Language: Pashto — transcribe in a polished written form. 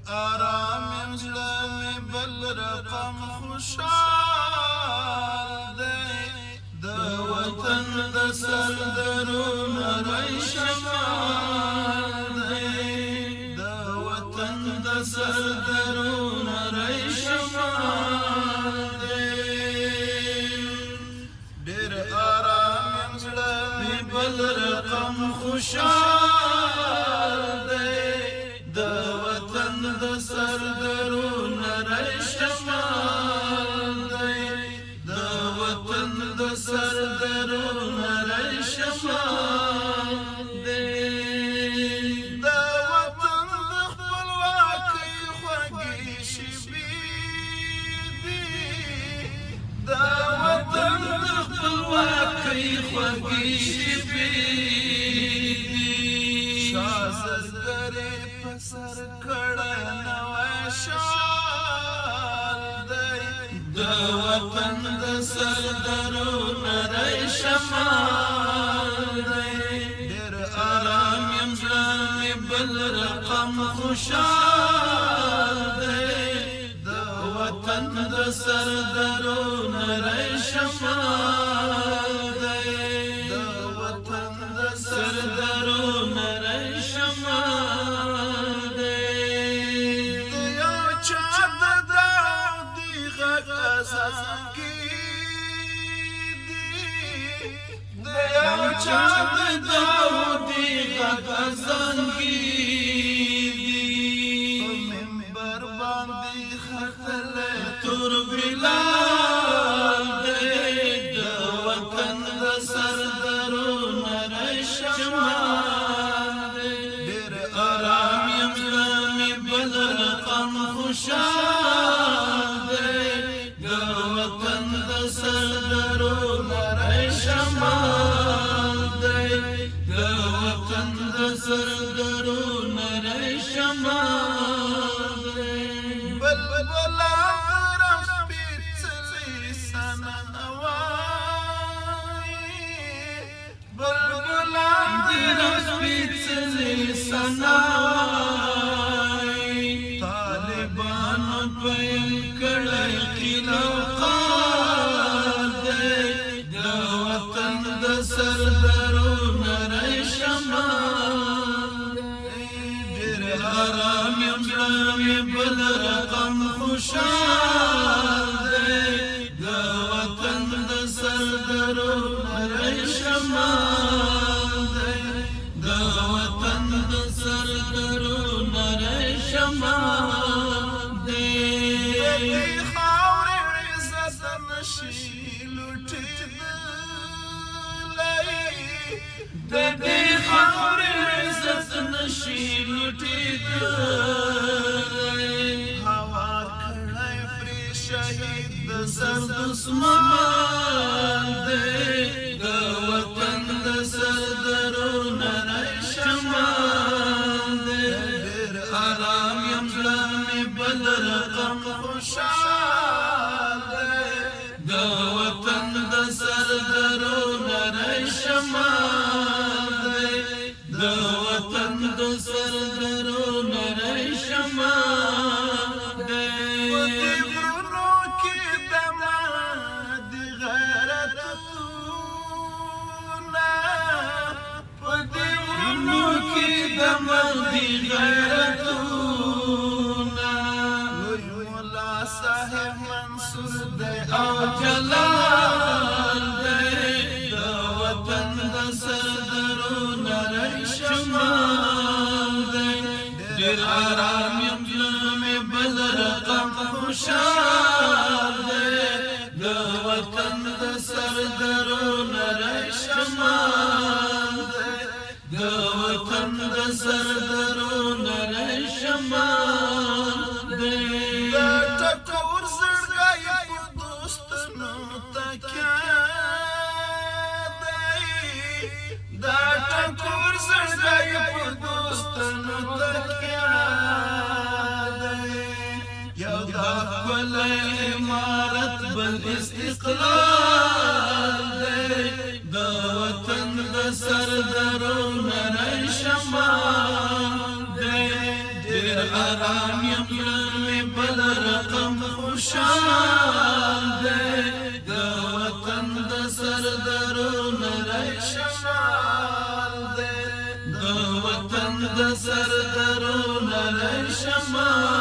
آرام یم زړه مې بل رقم خوشحال دی د وطن د سردرونه رای شمال دی د وطن د سردرونه رای شمال دی ډېر آرام یم زړه مې بل رقم خوشحال دی د وطن د سردرونه رای شمال دی د وطن د سردرونه رای شمال دی د وطن د خپلواکۍ خوږې شېبې دي د وطن د خپلواکۍ خوږې شېبې سر کړه نوی شال دی د وطن د سردرونه رای شمال دی ډېر آرام یم زړه مې بل رقم خوشحال دی د وطن د سردرونه رای شمال دی د وطن د سردرونه رای شمال چاند داودی غد ازانگی دی منبر باندی خطل تور بلال دی د وطن د سردرونه رای شمال دی ډېر آرام یم زړه مې بل رقم خوشحال دی د وطن د سردرونه رای شمال سردرونه رای شمال دی بلبلان درم سپیڅلي سنن وایي بلبلان درم سپیڅلي سنن وایي طالبانو پیل کړی خلافت دی د وطن د سردرونه رای شمال آرام یم زړه مې بل رقم خوشحال دی د وطن د سردرونه رای شمال دی د وطن د سردرونه رای شمال دی د دې خاورې عزت نشي لوټېدلی د دې خاورې عزت نشي لوټېدلی هوا کړی پرې شهید د سر دسمال دی د وطن د سردرونه رای شمال دی ډېر آرام یم زړه مې بل رقم خوشحال دی د وطن د سردرونه رای شمال دی د وطن د سردرونه رای شمال دی په دې غرونو کې دمه د غیرتونه په دې غرونو کې دمه د غیرتونه لوی مولا صاحب منصور دی او جلال دی د وطن د سردرونه رای شمال دی ډېر آرام یم زړه مې بل رقم خوشحال دی د وطن د سردرونه رای شمال دی د وطن د سردرونه رای شمال دی د ټکور زړګی په دوستانو تکیه دی د ټکور زړګی په دوستانو تکیه دی یو د خپل امارت بل استقلال دی د وطن د سردرونه رای شمال دی ډېر آرام یم زړه بل رقم خوشحال دی د وطن د سردارونو رای شمال دی د وطن د سردارونو رای شمال